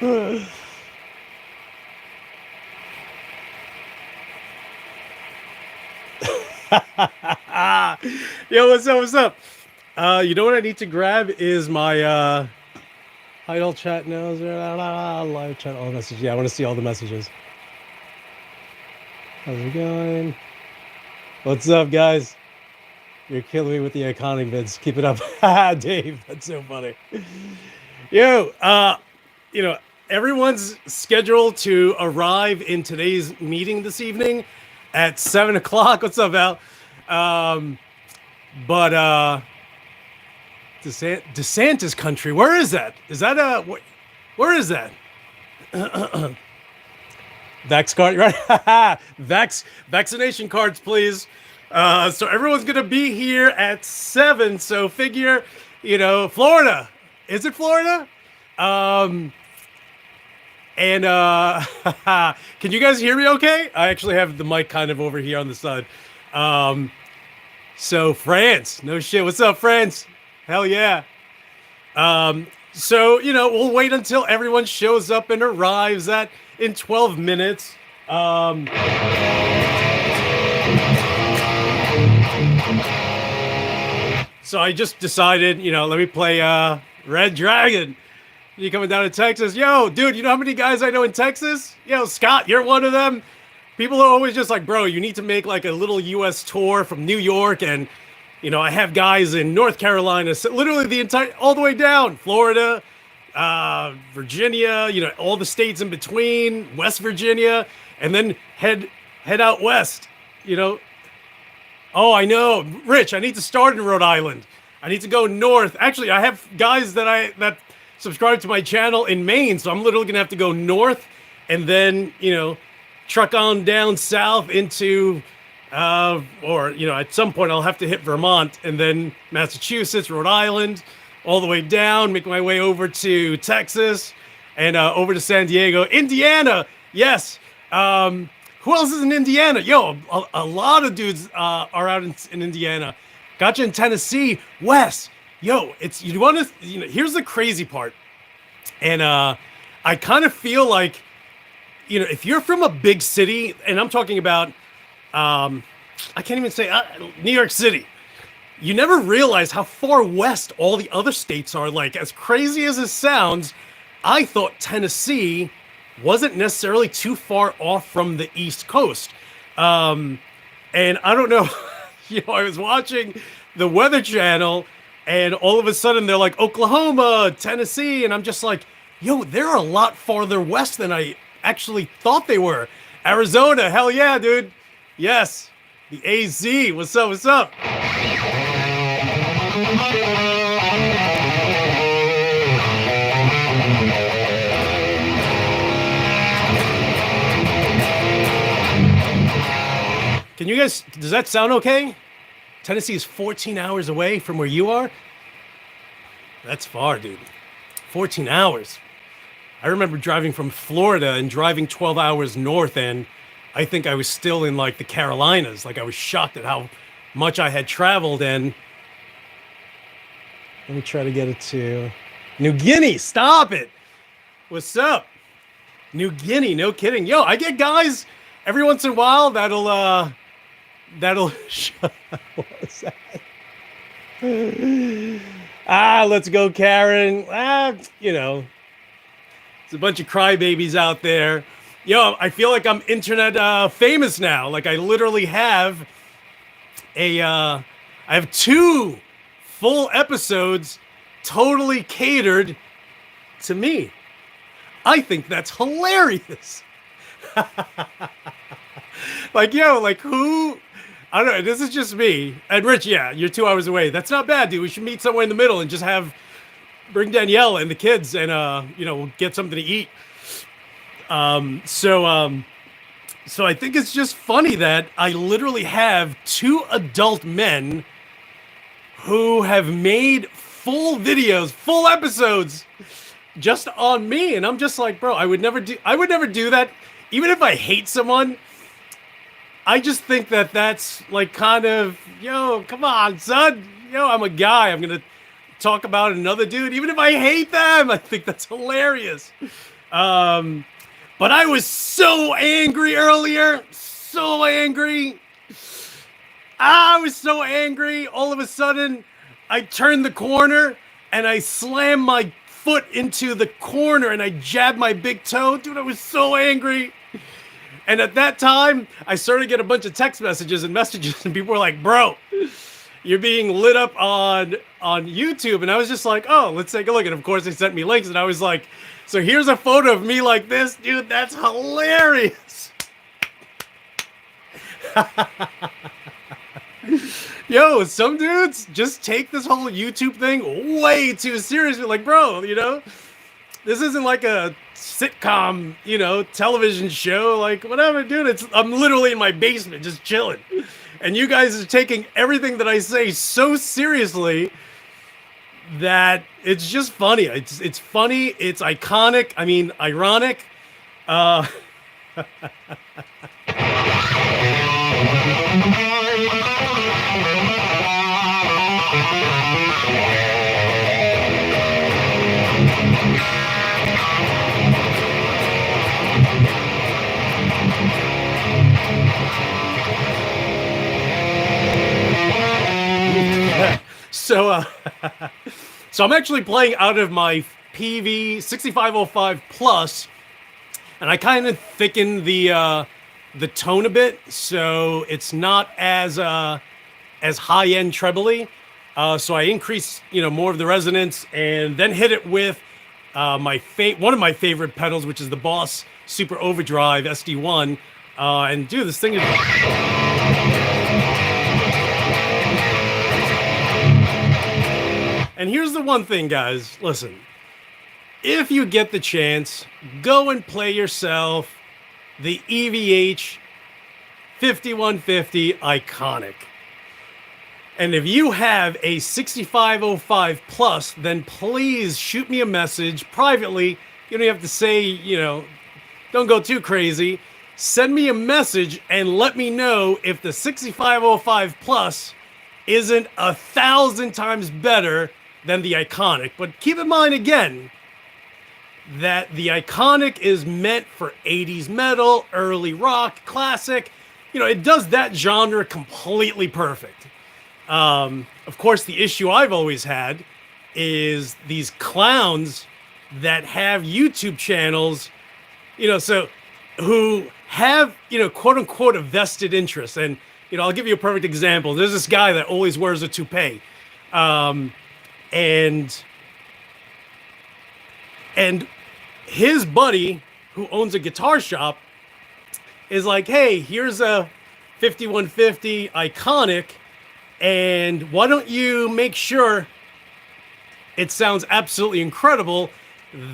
Yo, what's up? What's up? You know what I need to grab is my idle chat now. Live chat, all messages. Yeah, I want to see all the messages. How's it going? What's up, guys? You're killing me with the iconic vids. Keep it up. Dave, that's so funny. Yo, you know, everyone's scheduled to arrive in today's meeting this evening at 7 o'clock. What's up, Al? DeSantis country. Where is that? Is that where is that? Vax card, right? Vaccination cards, please. So everyone's gonna be here at 7. So figure, you know, Florida. Is it Florida? And can you guys hear me okay? I actually have the mic kind of over here on the side. So France, no shit. What's up, France? Hell yeah. So, you know, we'll wait until everyone shows up and arrives in 12 minutes. So I just decided, you know, let me play Red Dragon. You coming down to Texas? Yo, dude, you know how many guys I know in Texas? Yo, Scott, you're one of them. People are always just like, bro, you need to make like a little U.S. tour from New York. And, you know, I have guys in North Carolina, so literally the entire, all the way down, Florida, Virginia, you know, all the states in between, West Virginia, and then head out west, you know. Oh, I know. Rich, I need to start in Rhode Island. I need to go north. Actually, I have guys that subscribe to my channel in Maine, so I'm literally going to have to go north and then, you know, truck on down south into, or, you know, at some point I'll have to hit Vermont and then Massachusetts, Rhode Island, all the way down, make my way over to Texas and over to San Diego. Indiana, yes. Who else is in Indiana? Yo, a lot of dudes are out in Indiana. Gotcha in Tennessee. Wes, yo, you want to, you know, here's the crazy part. And I kind of feel like, you know, if you're from a big city, and I'm talking about, I can't even say New York City, you never realize how far west all the other states are. Like, as crazy as it sounds, I thought Tennessee wasn't necessarily too far off from the East Coast. And I don't know, you know, I was watching the Weather Channel and all of a sudden they're like Oklahoma, Tennessee. And I'm just like, yo, they're a lot farther west than I actually thought they were. Arizona, hell yeah, dude. Yes, the AZ, what's up, what's up? Can you guys, does that sound okay? Tennessee is 14 hours away from where you are. That's far, dude. 14 hours. I remember driving from Florida and driving 12 hours north, and I think I was still in like the Carolinas. Like, I was shocked at how much I had traveled. And let me try to get it to New Guinea. Stop it. What's up? New Guinea, no kidding. Yo, I get guys every once in a while that'll what was that? Let's go, Karen. You know, there's a bunch of crybabies out there. Yo, I feel like I'm internet famous now. Like, I literally have I have 2 full episodes totally catered to me. I think that's hilarious. Like, yo, like, who? I don't know. This is just me. And Rich, yeah, you're 2 hours away. That's not bad, dude. We should meet somewhere in the middle and just bring Danielle and the kids and, you know, we'll get something to eat. So I think it's just funny that I literally have 2 adult men who have made full videos, full episodes just on me. And I'm just like, bro, I would never do that. Even if I hate someone, I just think that that's like kind of, yo, come on, son. Yo, I'm a guy. I'm going to talk about another dude. Even if I hate them, I think that's hilarious. But I was so angry earlier. So angry. I was so angry. All of a sudden, I turned the corner and I slammed my foot into the corner and I jabbed my big toe. Dude, I was so angry. And at that time, I started to get a bunch of text messages and people were like, bro, you're being lit up on YouTube. And I was just like, oh, let's take a look. And of course, they sent me links and I was like, so here's a photo of me like this. Dude, that's hilarious. Yo, some dudes just take this whole YouTube thing way too seriously. Like, bro, you know, this isn't like a sitcom, you know, television show. Like, whatever, dude. I'm literally in my basement just chilling. And you guys are taking everything that I say so seriously that it's just funny. It's funny. It's iconic. I mean, ironic. So I'm actually playing out of my PV 6505 Plus, and I kind of thickened the tone a bit, so it's not as high-end trebly. So I increased, you know, more of the resonance, and then hit it with one of my favorite pedals, which is the Boss Super Overdrive SD1. And dude, this thing is. And here's the one thing, guys. Listen, if you get the chance, go and play yourself the EVH 5150 Iconic. And if you have a 6505 Plus, then please shoot me a message privately. You don't have to say, you know, don't go too crazy. Send me a message and let me know if the 6505 Plus isn't 1,000 times better than the Iconic. But keep in mind again that the Iconic is meant for 80s metal, early rock, classic. You know, it does that genre completely perfect. Of course, the issue I've always had is these clowns that have YouTube channels, you know, so who have, you know, quote unquote, a vested interest. And, you know, I'll give you a perfect example. There's this guy that always wears a toupee. And his buddy, who owns a guitar shop, is like, hey, here's a 5150 Iconic, and why don't you make sure it sounds absolutely incredible?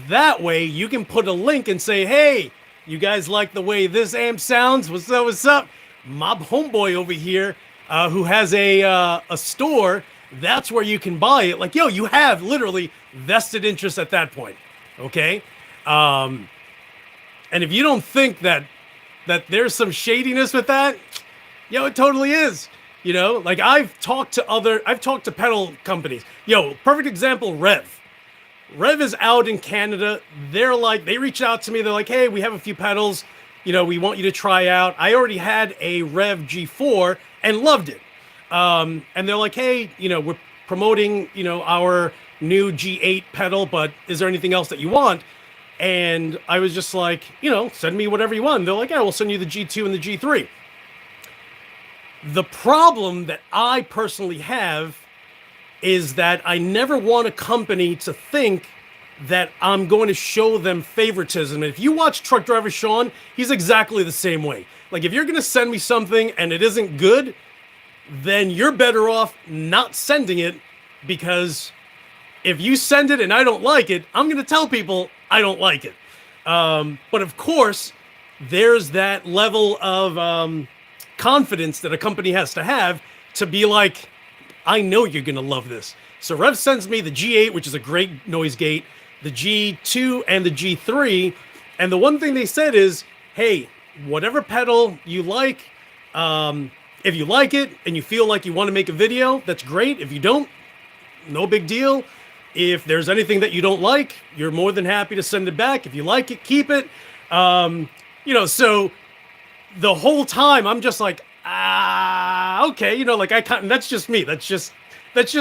That way you can put a link and say, hey, you guys like the way this amp sounds? What's up, what's up? My homeboy over here, who has a store, that's where you can buy it. Like, yo, you have literally vested interest at that point, okay? And if you don't think that there's some shadiness with that, yo, it totally is. You know, like I've talked to pedal companies. Yo, perfect example, Rev. Rev is out in Canada. They reached out to me. They're like, hey, we have a few pedals. You know, we want you to try out. I already had a Rev G4 and loved it. And they're like, hey, you know, we're promoting, you know, our new G8 pedal, but is there anything else that you want? And I was just like, you know, send me whatever you want. They're like, yeah, we'll send you the G2 and the G3. The problem that I personally have is that I never want a company to think that I'm going to show them favoritism. And if you watch Truck Driver Shawn, he's exactly the same way. Like, if you're going to send me something and it isn't good, then you're better off not sending it, because if you send it and I don't like it, I'm going to tell people I don't like it. But of course, there's that level of confidence that a company has to have to be like, I know you're going to love this. So Rev sends me the G8, which is a great noise gate, the G2 and the G3. And the one thing they said is, hey, whatever pedal you like, if you like it and you feel like you want to make a video, that's great. If you don't, no big deal. If there's anything that you don't like, you're more than happy to send it back. If you like it, keep it. You know, so the whole time I'm just like, okay, you know, like that's just me. That's just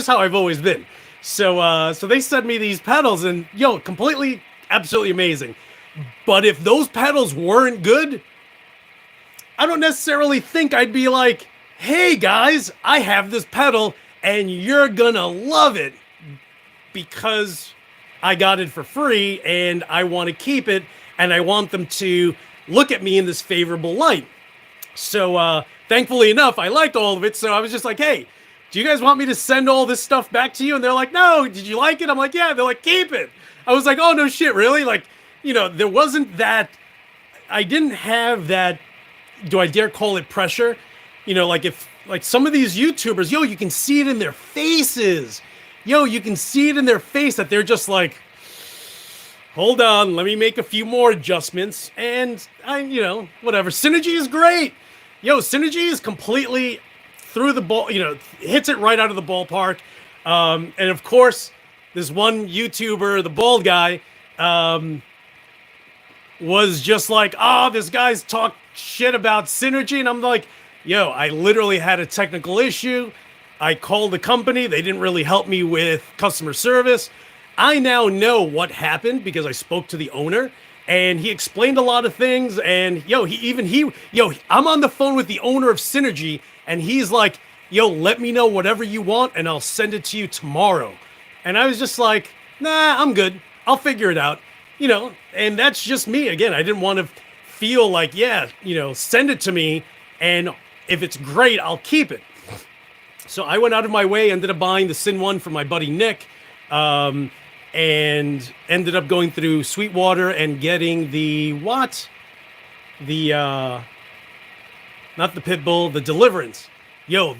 how I've always been. So so they sent me these pedals, and yo, completely, absolutely amazing. But if those pedals weren't good, I don't necessarily think I'd be like, hey guys, I have this pedal and you're gonna love it because I got it for free and I want to keep it and I want them to look at me in this favorable light. So thankfully enough, I liked all of it. So I was just like, hey, do you guys want me to send all this stuff back to you? And they're like, no, did you like it? I'm like, yeah. They're like, keep it. I was like, oh, no shit, really? Like, you know, there wasn't that, I didn't have that, do I dare call it pressure? You know, like if, like some of these YouTubers, yo, you can see it in their faces. Yo, you can see it in their face that they're just like, hold on, let me make a few more adjustments. And you know, whatever. Synergy is great. Yo, Synergy is completely through the ball, you know, hits it right out of the ballpark. And of course, this one YouTuber, the bald guy, was just like, oh, this guy's talk shit about Synergy. And I'm like, yo, I literally had a technical issue. I called the company. They didn't really help me with customer service. I now know what happened because I spoke to the owner and he explained a lot of things. And yo, I'm on the phone with the owner of Synergy and he's like, yo, let me know whatever you want and I'll send it to you tomorrow. And I was just like, nah, I'm good. I'll figure it out. You know, and that's just me. Again, I didn't want to feel like, yeah, you know, send it to me. And if it's great, I'll keep it. So I went out of my way, ended up buying the Sin 1 from my buddy Nick, and ended up going through Sweetwater and getting the what? The, not the Pitbull, the Deliverance. Yo,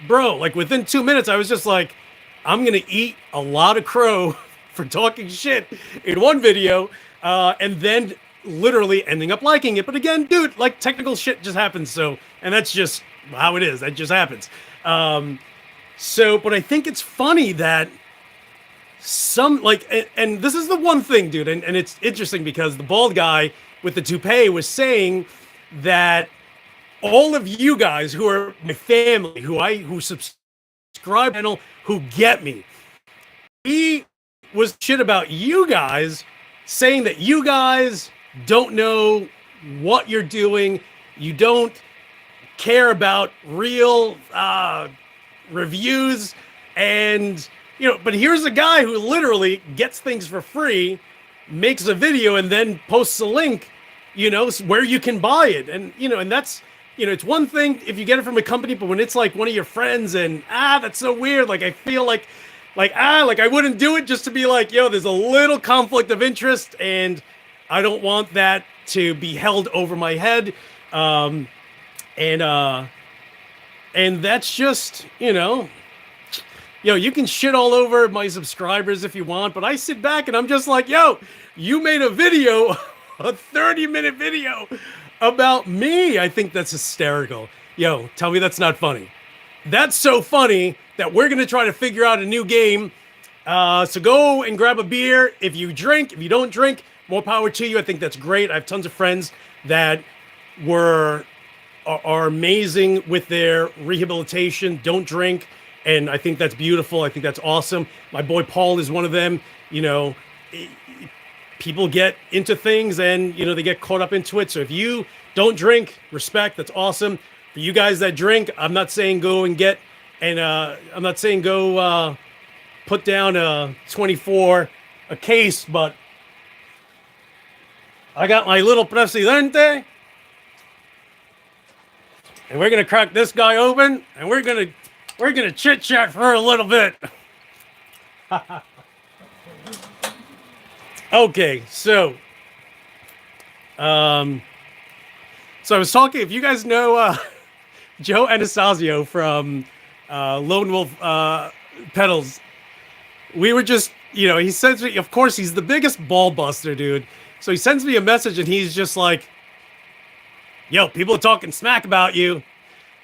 bro, like within 2 minutes, I was just like, I'm going to eat a lot of crow for talking shit in one video, and then literally ending up liking it. But again, dude, like technical shit just happens. So, and that's just how it is. That just happens. So, but I think it's funny that some like, and this is the one thing, dude, and it's interesting because the bald guy with the toupee was saying that all of you guys who are my family, who subscribe channel, who get me, he was shit about you guys, saying that you guys don't know what you're doing. You don't care about real reviews. And, you know, but here's a guy who literally gets things for free, makes a video, and then posts a link, you know, where you can buy it. And, you know, and that's, you know, it's one thing if you get it from a company, but when it's like one of your friends and, that's so weird. Like, I feel like I wouldn't do it just to be like, yo, there's a little conflict of interest and I don't want that to be held over my head. And that's just, you know, yo, you can shit all over my subscribers if you want, but I sit back and I'm just like, yo, you made a video, a 30-minute video about me. I think that's hysterical. Yo, tell me that's not funny. That's so funny that we're going to try to figure out a new game. So go and grab a beer. If you drink, if you don't drink, more power to you. I think that's great. I have tons of friends that are amazing with their rehabilitation. Don't drink. And I think that's beautiful. I think that's awesome. My boy Paul is one of them. You know, people get into things and, you know, they get caught up into it. So if you don't drink, respect, that's awesome. For you guys that drink, I'm not saying go and get, and I'm not saying go put down a 24 a case, but I got my little Presidente, and we're gonna crack this guy open, and we're gonna chit chat for a little bit. Okay, so I was talking. If you guys know Joe Anastasio from Lone Wolf Pedals, we were just, you know, he sends me, of course, he's the biggest ball buster, dude. So he sends me a message and he's just like, yo, people are talking smack about you.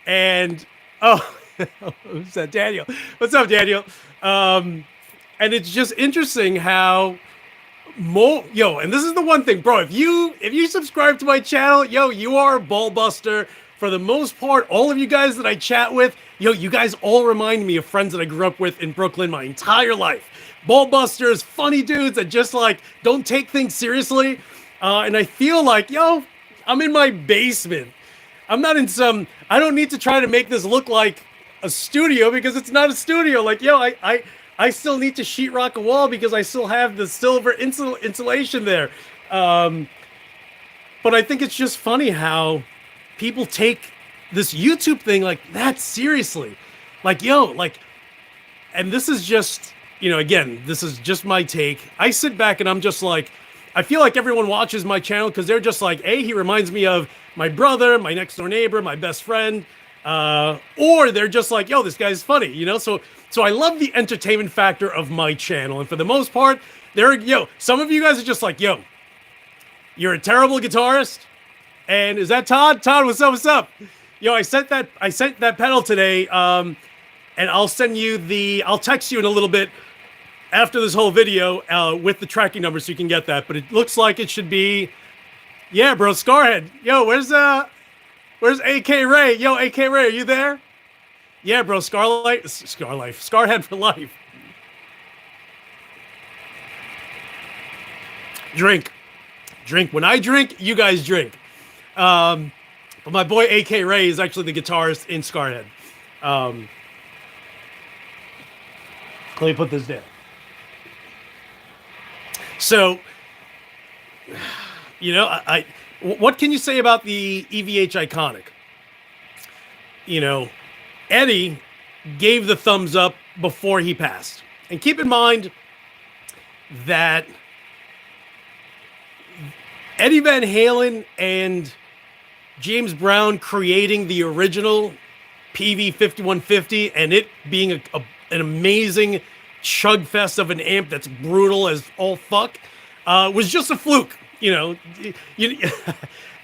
And, oh, who's that? Daniel. What's up, Daniel? And it's just interesting how and this is the one thing, bro. If you subscribe to my channel, you are a ball buster. For the most part, all of you guys that I chat with, you guys all remind me of friends that I grew up with in Brooklyn my entire life. Ball busters, funny dudes that just like don't take things seriously. And I feel like, I'm in my basement. I'm not in I don't need to try to make this look like a studio because it's not a studio. Like, I still need to sheetrock a wall because I still have the silver insulation there. But I think it's just funny how people take this YouTube thing like that seriously. Like, and this is just, again, this is just my take. I sit back and I'm just like, I feel like everyone watches my channel because they're just like, he reminds me of my brother, my next door neighbor, my best friend. Or they're just like, this guy's funny, So I love the entertainment factor of my channel. And for the most part, some of you guys are just like, you're a terrible guitarist. And is that Todd? Todd, what's up? What's up? I sent that pedal today. And I'll text you in a little bit after this whole video, with the tracking number so you can get that. But it looks like it should be, yeah, bro, Scarhead. Where's AK Ray? AK Ray, are you there? Yeah, bro, Scarhead for life. Drink. When I drink, you guys drink. But my boy AK Ray is actually the guitarist in Scarhead. Let me put this down. So, what can you say about the EVH Iconic? Eddie gave the thumbs up before he passed. And keep in mind that Eddie Van Halen and James Brown creating the original PV 5150 and it being an amazing chug fest of an amp that's brutal as all fuck was just a fluke. You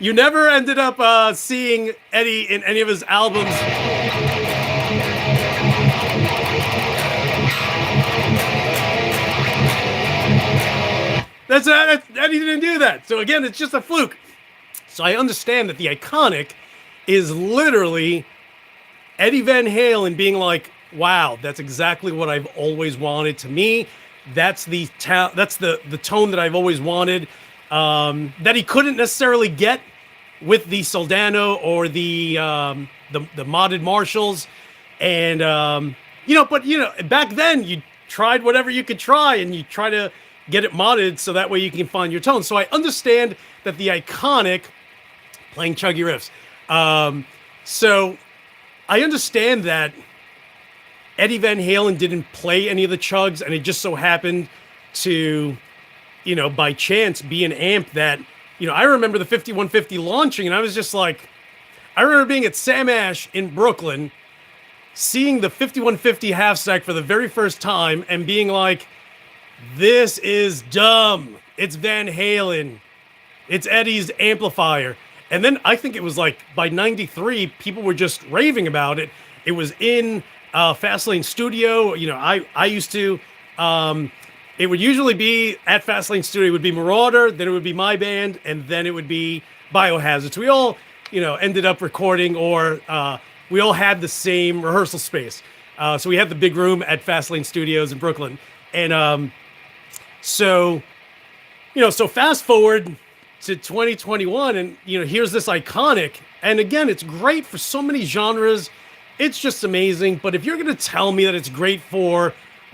never ended up seeing Eddie in any of his albums. Eddie didn't do that. So again, it's just a fluke. So I understand that the Iconic is literally Eddie Van Halen being like, wow, that's exactly what I've always wanted. To me, that's the tone that I've always wanted. That he couldn't necessarily get with the Soldano or the modded Marshalls, and but back then you tried whatever you could try, and you try to get it modded so that way you can find your tone. So I understand that the Iconic playing chuggy riffs. So I understand that Eddie Van Halen didn't play any of the chugs, and it just so happened to, by chance be an amp that, I remember the 5150 launching, and I was just like, I remember being at Sam Ash in Brooklyn, seeing the 5150 half stack for the very first time and being like, this is dumb. It's Van Halen. It's Eddie's amplifier. And then I think it was like by 93, people were just raving about it. It was in Fastlane Studio. I used to, it would usually be at Fastlane Studio, it would be Merauder, then it would be my band, and then it would be Biohazards. We all, ended up recording, or we all had the same rehearsal space. So we had the big room at Fastlane Studios in Brooklyn. And so fast forward to 2021, and here's this Iconic, and again, it's great for so many genres. It's just amazing. But if you're gonna tell me that it's great for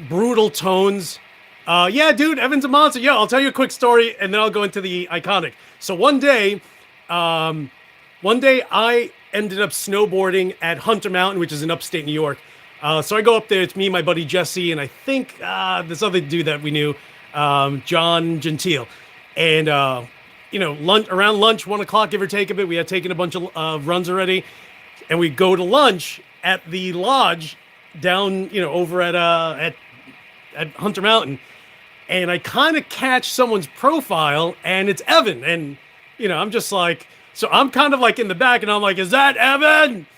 brutal tones, yeah, dude, Evan's a monster. Yeah, I'll tell you a quick story, and then I'll go into the Iconic. So one day I ended up snowboarding at Hunter Mountain, which is in upstate New York. So I go up there. It's me, my buddy Jesse, and I think this other dude that we knew, John Gentile. And around lunch, 1 o'clock, give or take a bit, we had taken a bunch of runs already, and we go to lunch at the lodge down, over at Hunter Mountain, and I kind of catch someone's profile, and it's Evan, and I'm just like, so I'm kind of like in the back, and I'm like, is that Evan?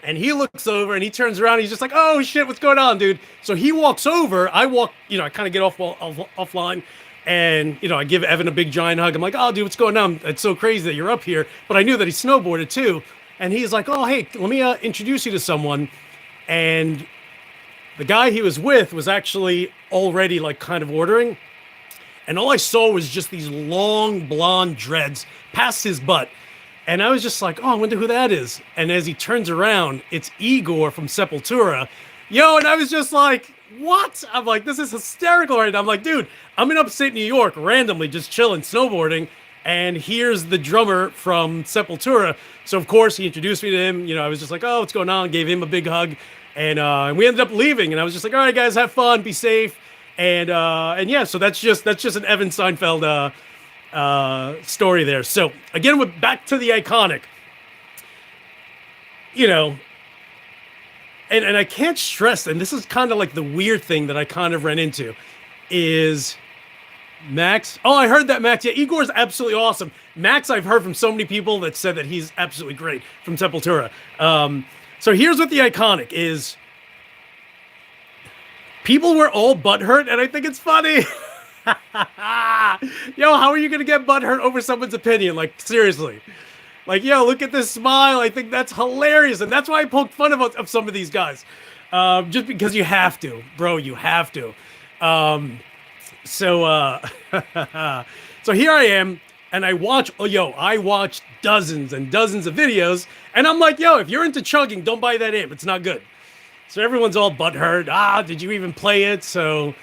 And he looks over and he turns around. And he's just like, "Oh shit, what's going on, dude?" So he walks over. I walk, I kind of get offline, and I give Evan a big giant hug. I'm like, "Oh, dude, what's going on? It's so crazy that you're up here." But I knew that he snowboarded too, and he's like, "Oh, hey, let me introduce you to someone." And the guy he was with was actually already like kind of ordering, and all I saw was just these long blonde dreads past his butt. And I was just like, "Oh, I wonder who that is." And as he turns around, it's Igor from Sepultura. And I was just like, "What?" I'm like, "This is hysterical right now." I'm like, "Dude, I'm in upstate New York, randomly just chilling, snowboarding. And here's the drummer from Sepultura." So, of course, he introduced me to him. I was just like, "Oh, what's going on?" Gave him a big hug. And we ended up leaving. And I was just like, "All right, guys, have fun. Be safe." And yeah, so that's just an Evan Seinfeld story there. So again, back to the Iconic, and I can't stress, and this is kind of like the weird thing that I kind of ran into, is Max. Oh, I heard that, Max. Yeah, Igor's absolutely awesome. Max, I've heard from so many people that said that he's absolutely great from Sepultura. So here's what the Iconic is. People were all butthurt, and I think it's funny. How are you gonna get butthurt over someone's opinion? Like, seriously. Like, look at this smile. I think that's hilarious, and that's why I poked fun of some of these guys, just because you have to, bro. You have to. So here I am, and I watched dozens and dozens of videos, and I'm like, if you're into chugging, don't buy that amp. It's not good. So everyone's all butthurt. Did you even play it? So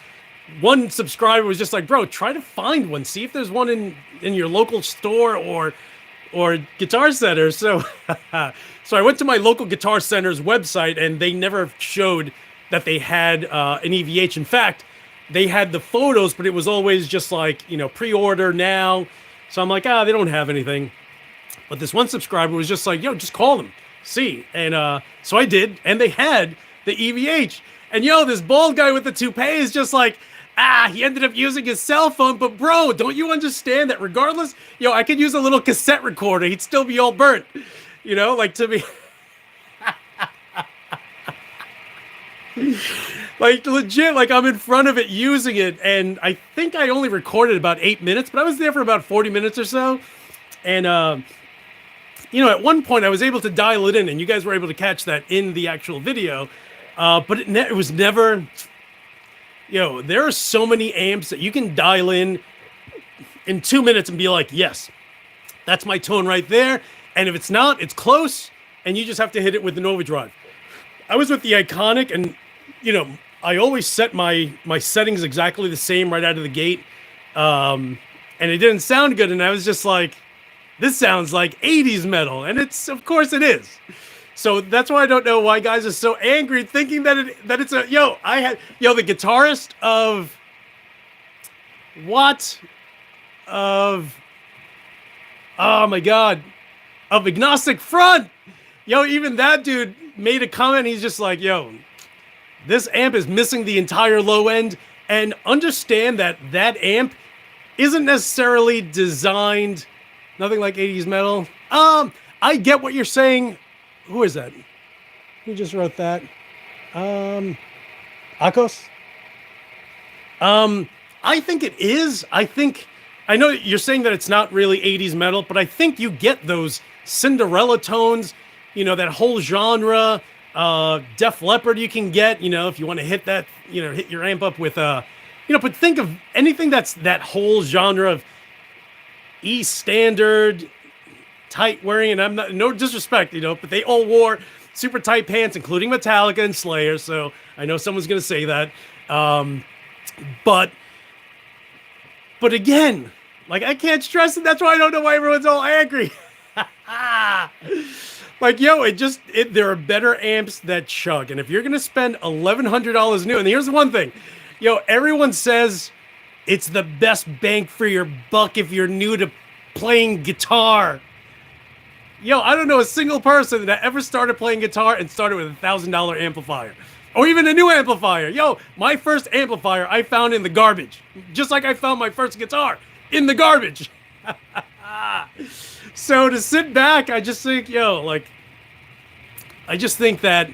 one subscriber was just like, "Bro, try to find one. See if there's one in your local store or Guitar Center." So so I went to my local Guitar Center's website, and they never showed that they had an EVH. In fact, they had the photos, but it was always just like, pre-order now. So I'm like, they don't have anything. But this one subscriber was just like, just call them, see. And so I did, and they had the EVH. And this bald guy with the toupee is just like, he ended up using his cell phone. But bro, don't you understand that regardless, I could use a little cassette recorder. He'd still be all burnt, like, to me. Like, legit, like, I'm in front of it using it. And I think I only recorded about 8 minutes, but I was there for about 40 minutes or so. And, at one point I was able to dial it in, and you guys were able to catch that in the actual video. But it was never, there are so many amps that you can dial in 2 minutes and be like, yes, that's my tone right there. And if it's not, it's close, and you just have to hit it with an overdrive. I was with the Iconic, and, I always set my settings exactly the same right out of the gate. And it didn't sound good. And I was just like, this sounds like 80s metal. And of course it is. So that's why I don't know why guys are so angry, thinking that it's a the guitarist of oh my god, of Agnostic Front. Even that dude made a comment. He's just like, this amp is missing the entire low end, and understand that amp isn't necessarily designed nothing like 80s metal. I get what you're saying. Who is that? Who just wrote that? Akos? I think it is. I know you're saying that it's not really 80s metal, but I think you get those Cinderella tones, that whole genre. Def Leppard you can get, if you want to hit that, hit your amp up with, but think of anything that's that whole genre of E standard, tight wearing, and I'm not, no disrespect, but they all wore super tight pants, including Metallica and Slayer, so I know someone's going to say that. But again, like, I can't stress it. That's why I don't know why everyone's all angry. Like, there are better amps that chug. And if you're going to spend $1,100 new, and here's the one thing, everyone says it's the best bang for your buck if you're new to playing guitar. I don't know a single person that ever started playing guitar and started with $1,000 amplifier. Or even a new amplifier. My first amplifier I found in the garbage. Just like I found my first guitar in the garbage. So to sit back, I just think, I just think that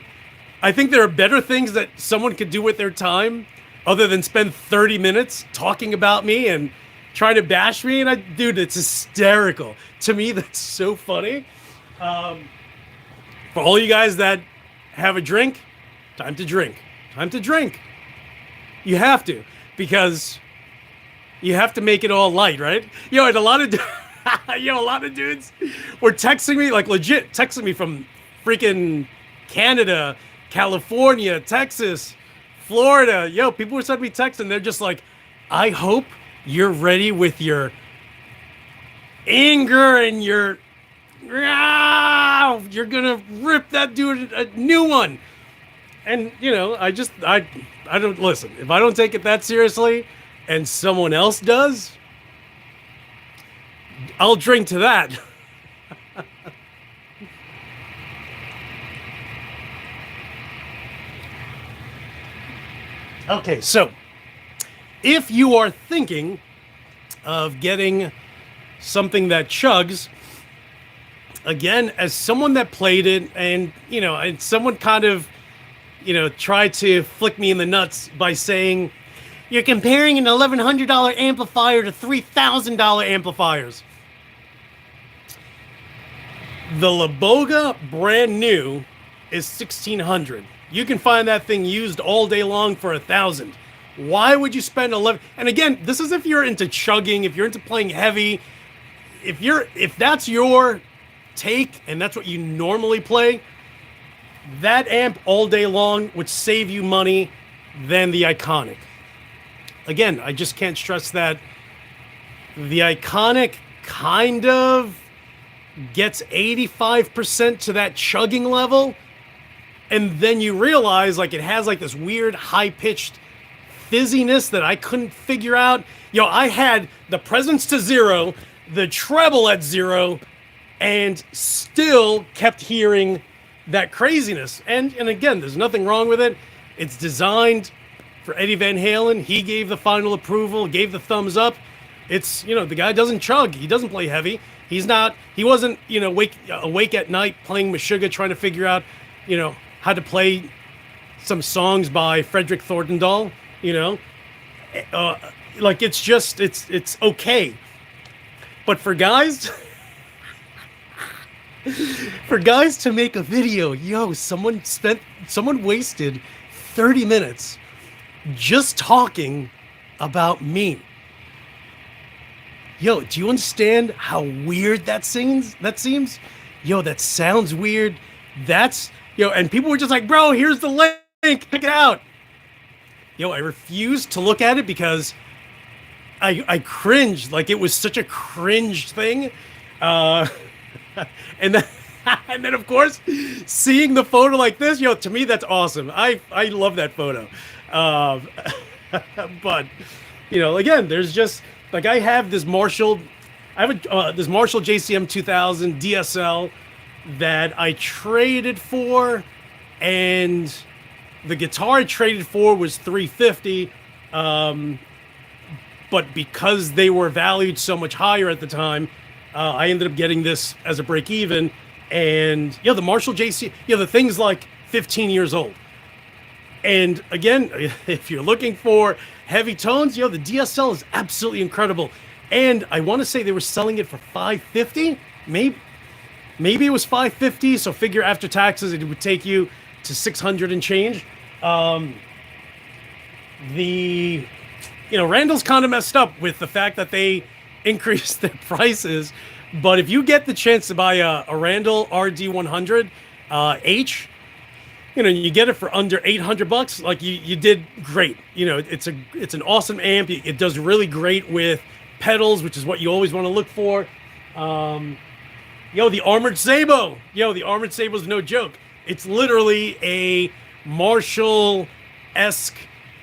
I think there are better things that someone could do with their time other than spend 30 minutes talking about me and trying to bash me. And dude, it's hysterical. To me, that's so funny. For all you guys that have a drink, time to drink. Time to drink. You have to, because you have to make it all light, right? And a lot of a lot of dudes were texting me, like legit texting me from freaking Canada, California, Texas, Florida. People were sending me texts and they're just like, I hope you're ready with your anger and you're gonna rip that dude a new one. And I don't listen. If I don't take it that seriously and someone else does, I'll drink to that. Okay, so if you are thinking of getting something that chugs, again, as someone that played it, and and someone kind of tried to flick me in the nuts by saying you're comparing an $1,100 amplifier to $3,000 amplifiers. The Laboga brand new is $1,600. You can find that thing used all day long for $1,000. Why would you spend 11? And again, this is if you're into chugging, if you're into playing heavy, if that's your take and that's what you normally play, that amp all day long would save you money than the Iconic. Again, I just can't stress that the Iconic kind of gets 85% to that chugging level, and then you realize like it has like this weird high-pitched fizziness that I couldn't figure out. I had the presence to 0, the treble at 0, and still kept hearing that craziness. And again, there's nothing wrong with it. It's designed for Eddie Van Halen. He gave the final approval, gave the thumbs up. It's, the guy doesn't chug. He doesn't play heavy. He wasn't, awake at night playing Meshuggah trying to figure out, how to play some songs by Frederick Thorndahl, like it's okay. But for guys, to make a video, someone wasted 30 minutes just talking about me. Do you understand how weird that seems? That sounds weird. And people were just like, bro, here's the link, check it out. I refused to look at it because I cringed. Like, it was such a cringe thing. And then of course, seeing the photo like this, to me, that's awesome. I love that photo. But, again, there's just, like, I have this Marshall JCM 2000 DSL that I traded for, and the guitar I traded for was $350. But because they were valued so much higher at the time, I ended up getting this as a break even. And the Marshall JC, the thing's like 15 years old. And again, if you're looking for heavy tones, the DSL is absolutely incredible. And I want to say they were selling it for $550. Maybe it was $550. So figure after taxes, it would take you to $600 and change. Randall's kind of messed up with the fact that they increased their prices. But if you get the chance to buy a Randall RD100 H, you get it for under $800. Like you did great. It's an awesome amp. It does really great with pedals, which is what you always want to look for. The Armored Sabo. The Armored Sabo is no joke. It's literally a Marshall-esque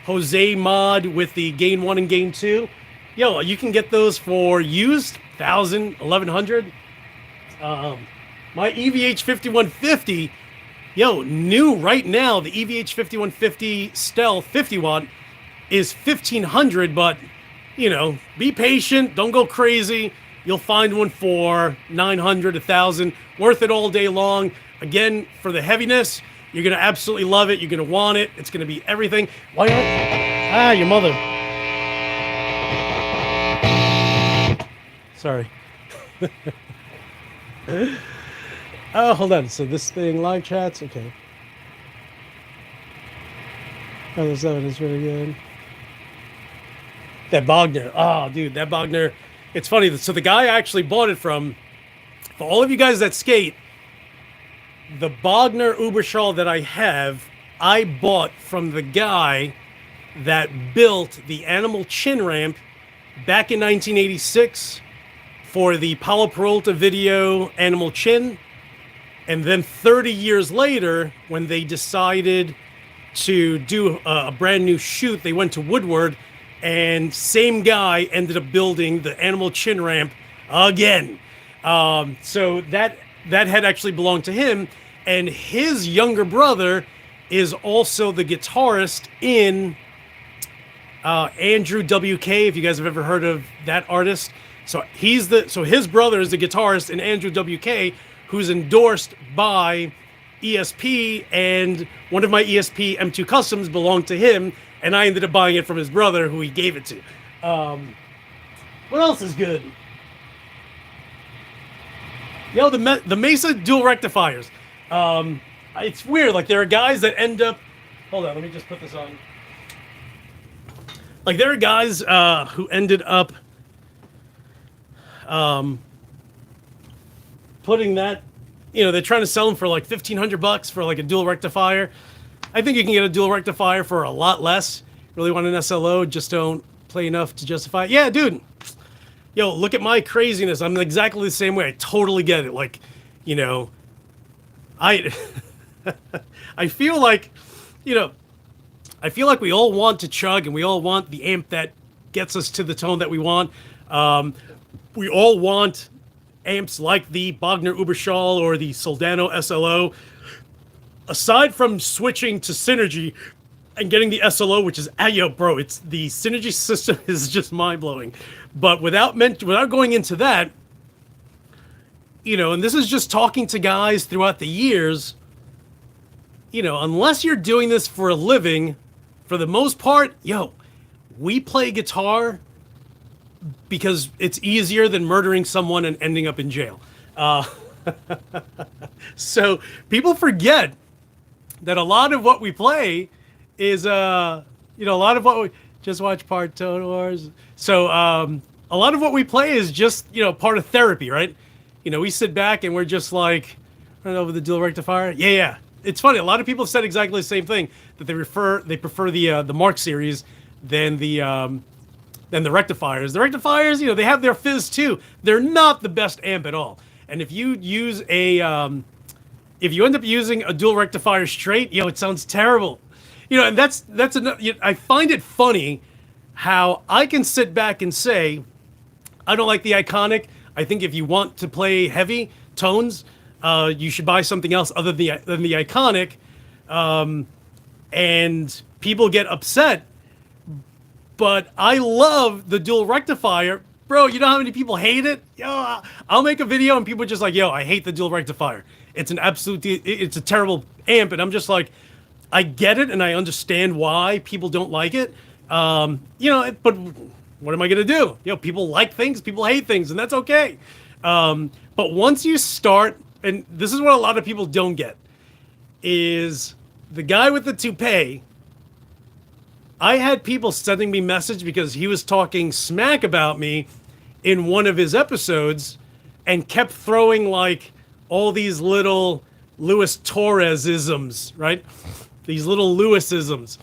Jose mod with the Gain 1 and Gain 2. You can get those for used, $1,000, $1,100. My EVH 5150, new right now, the EVH 5150 Stealth 50 watt is $1,500, but, be patient, don't go crazy. You'll find one for $900, $1,000, worth it all day long. Again, for the heaviness, you're going to absolutely love it. You're going to want it. It's going to be everything. Why aren't... your mother. Sorry. Oh, hold on. So this thing, live chats, okay. Oh, the 7 is really good. That Bogner. Oh, dude, that Bogner. It's funny. So the guy I actually bought it from, for all of you guys that skate, the Bogner Uberschall that I have, I bought from the guy that built the Animal Chin ramp back in 1986 for the Paulo Peralta video Animal Chin. And then 30 years later, when they decided to do a brand new shoot, they went to Woodward, and same guy ended up building the Animal Chin ramp again. So that head actually belonged to him, and his younger brother is also the guitarist in Andrew WK, if you guys have ever heard of that artist. So his brother is the guitarist in Andrew WK, who's endorsed by ESP, and one of my ESP M2 customs belonged to him, and I ended up buying it from his brother, who he gave it to. What else is good? Yo, the Mesa dual rectifiers. It's weird. Like, there are guys that end up... Hold on, let me just put this on. Like, there are guys who ended up putting that... You know, they're trying to sell them for like $1,500 for like a dual rectifier. I think you can get a dual rectifier for a lot less. Really want an SLO, just don't play enough to justify it. Yeah, dude. Yo, look at my craziness. I'm exactly the same way. I totally get it. Like, you know, I feel like, you know, I feel like we all want to chug, and we all want the amp that gets us to the tone that we want. We all want amps like the Bogner Uberschall or the Soldano SLO. Aside from switching to Synergy and getting the SLO, which is, yo, bro, it's the Synergy system is just mind-blowing. But without going into that, you know, and this is just talking to guys throughout the years, you know, unless you're doing this for a living, for the most part, yo, we play guitar because it's easier than murdering someone and ending up in jail. So people forget that a lot of what we play is, you know, a lot of what we just watch part Total Wars. So a lot of what we play is just, you know, part of therapy, right? You know, we sit back and we're just like, run over the dual rectifier. Yeah. It's funny. A lot of people have said exactly the same thing, that they prefer the Mark series than the rectifiers. The rectifiers, you know, they have their fizz too. They're not the best amp at all. And if you use if you end up using a dual rectifier straight, you know, it sounds terrible. You know, and that's I find it funny how I can sit back and say, I don't like the Iconic. I think if you want to play heavy tones, you should buy something else other than the Iconic. And people get upset. But I love the dual rectifier. Bro, you know how many people hate it? Yo, I'll make a video and people are just like, yo, I hate the dual rectifier. It's it's a terrible amp. And I'm just like, I get it and I understand why people don't like it. You know, but what am I going to do? You know, people like things, people hate things, and that's okay. But once you start, and this is what a lot of people don't get, is the guy with the toupee. I had people sending me message because he was talking smack about me in one of his episodes and kept throwing like all these little Luis Torres-isms, right? These little Lewisisms.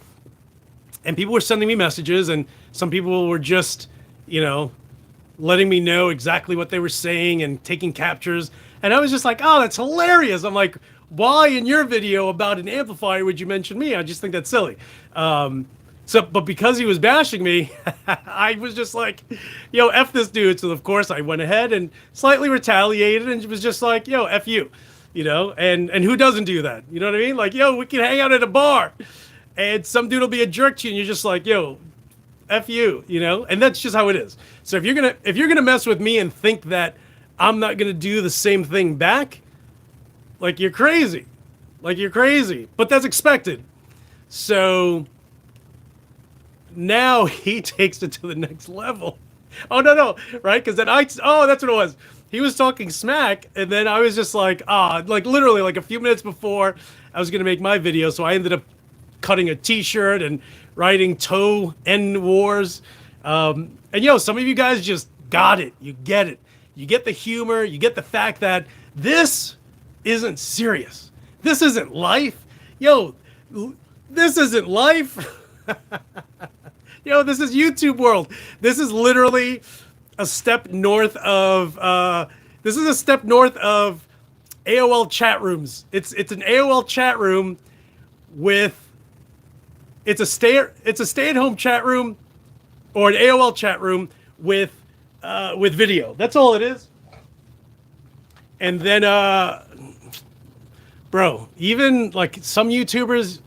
And people were sending me messages, and some people were just, you know, letting me know exactly what they were saying and taking captures. And I was just like, oh, that's hilarious. I'm like, why in your video about an amplifier would you mention me? I just think that's silly. But because he was bashing me, I was just like, yo, F this dude. So, of course, I went ahead and slightly retaliated and was just like, yo, F you, you know? And who doesn't do that? You know what I mean? Like, yo, we can hang out at a bar and some dude will be a jerk to you and you're just like, yo, F you, you know? And that's just how it is. So if you're gonna mess with me and think that I'm not gonna do the same thing back, Like you're crazy. Like you're crazy. But that's expected. So now he takes it to the next level. Oh, no, right? Because then that's what it was. He was talking smack, and then I was just like, like literally like a few minutes before I was going to make my video, so I ended up cutting a t-shirt and writing "Toe End Wars." And some of you guys just got it. You get it. You get the humor. You get the fact that this isn't serious. This isn't life. This isn't life. This is YouTube world. This is literally a step north of AOL chat rooms. It's an AOL chat room with it's a stay-at-home chat room or an AOL chat room with video. That's all it is. And then bro, even like some YouTubers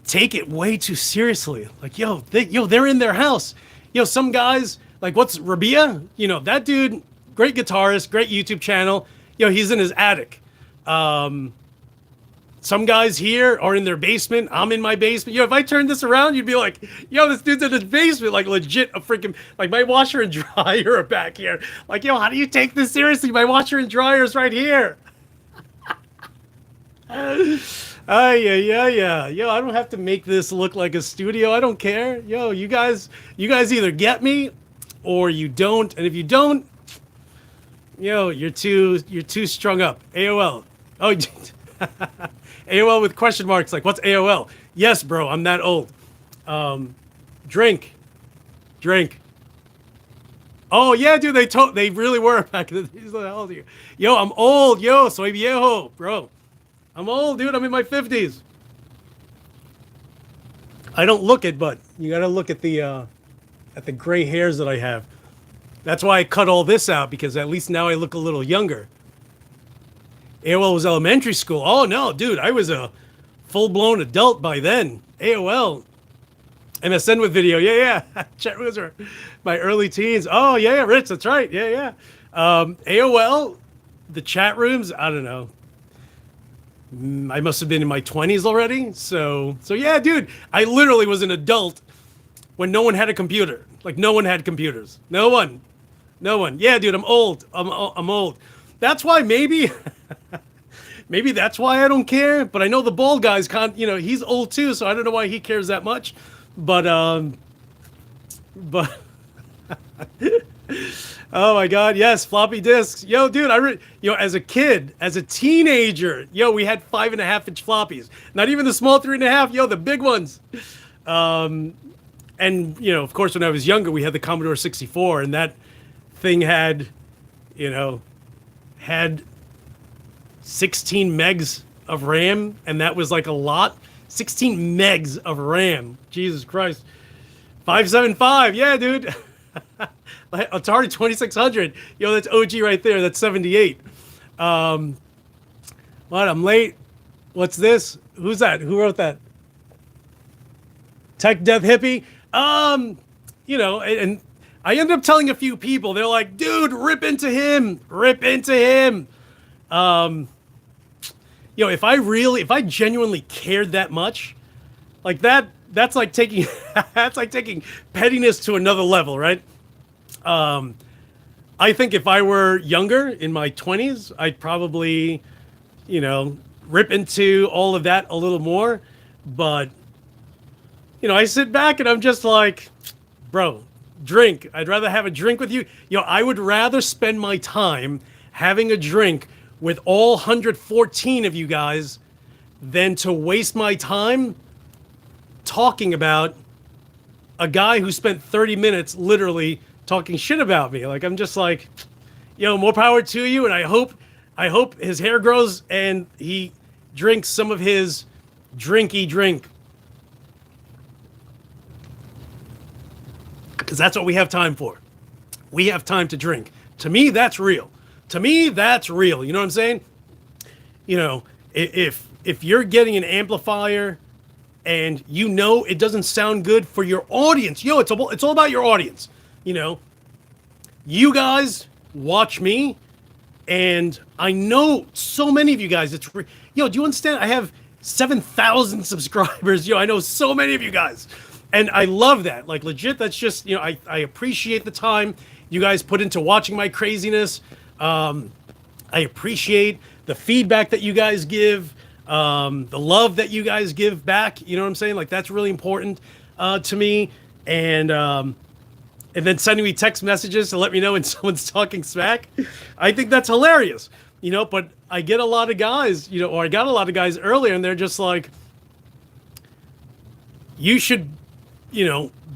take it way too seriously. Like, they're in their house. Some guys, like, what's Rabia? That dude, great guitarist, great YouTube channel. He's in his attic. Some guys here are in their basement. I'm in my basement. If I turned this around, you'd be like, this dude's in his basement. Like, legit, a freaking, like, my washer and dryer are back here. Like, how do you take this seriously? My washer and dryer is right here. Yeah. I don't have to make this look like a studio. I don't care. You guys either get me or you don't. And if you don't, you're too strung up. AOL. Oh, AOL with question marks. Like, what's AOL? Yes, bro, I'm that old. Drink. Oh yeah, dude, they really were back in the days. How old are you? I'm old. Soy viejo, bro. I'm old, dude. I'm in my 50s. I don't look it, but you gotta look at the gray hairs that I have. That's why I cut all this out, because at least now I look a little younger. AOL was elementary school. Oh no, dude, I was a full-blown adult by then. AOL. MSN with video. Yeah. Chat rooms were my early teens. Oh yeah, Rich, that's right. Yeah. AOL, the chat rooms, I don't know. I must have been in my 20s already. So yeah, dude, I literally was an adult when no one had a computer. Like, no one had computers. No one. Yeah, dude, I'm old. I'm old. That's why maybe that's why I don't care. But I know the bald guy's he's old too, so I don't know why he cares that much. But oh my God, yes, floppy disks. Dude, as a kid, as a teenager, we had 5.5-inch floppies. Not even the small 3.5, the big ones. And of course, when I was younger, we had the Commodore 64, and that thing had 16 megs of RAM, and that was like a lot. 16 megs of RAM. Jesus Christ. 575, yeah, dude. Atari 2600. That's OG right there. That's 78. What? I'm late. What's this? Who's that? Who wrote that? Tech Death Hippie? And I ended up telling a few people. They're like, dude, rip into him. If I genuinely cared that much, like that's like taking pettiness to another level, right? I think if I were younger, in my 20s, I'd probably, rip into all of that a little more. But, I sit back and I'm just like, bro, drink. I'd rather have a drink with you. I would rather spend my time having a drink with all 114 of you guys than to waste my time talking about a guy who spent 30 minutes literally talking shit about me. Like, I'm just like, more power to you. And I hope his hair grows and he drinks some of his drinky drink. Because that's what we have time for. We have time to drink. To me, that's real. You know what I'm saying? If you're getting an amplifier and it doesn't sound good for your audience, it's all about your audience. You guys watch me And I know so many of you guys, do you understand? I have 7,000 subscribers. I know so many of you guys. And I love that. Like, legit, that's just, I appreciate the time you guys put into watching my craziness. I appreciate the feedback that you guys give, the love that you guys give back. You know what I'm saying? Like, that's really important to me. And then sending me text messages to let me know when someone's talking smack. I think that's hilarious, but I get a lot of guys, or I got a lot of guys earlier, and they're just like, you should,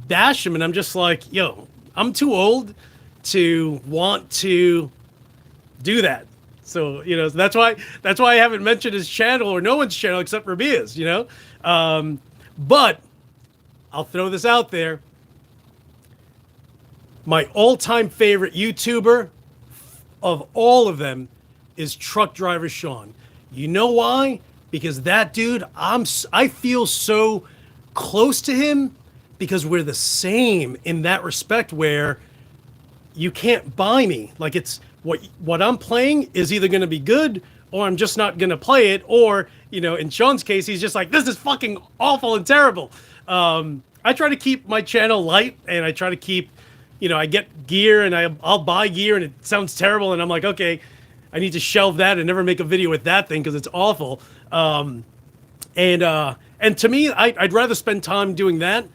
bash him. And I'm just like, I'm too old to want to do that. So, that's why I haven't mentioned his channel or no one's channel except for Mia's, but I'll throw this out there. My all-time favorite YouTuber of all of them is truck driver Shawn. You know why? Because that dude, I feel so close to him because we're the same in that respect where you can't buy me. Like, it's what I'm playing is either going to be good or I'm just not going to play it. Or, in Shawn's case, he's just like, this is fucking awful and terrible. I try to keep my channel light, and I try to keep, I get gear and I'll buy gear and it sounds terrible. And I'm like, okay, I need to shelve that and never make a video with that thing because it's awful. And to me, I'd rather spend time doing that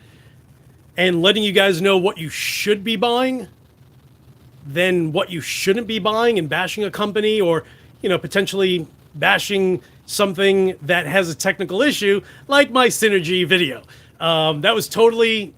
and letting you guys know what you should be buying than what you shouldn't be buying and bashing a company or, potentially bashing something that has a technical issue like my Synergy video. That was totally,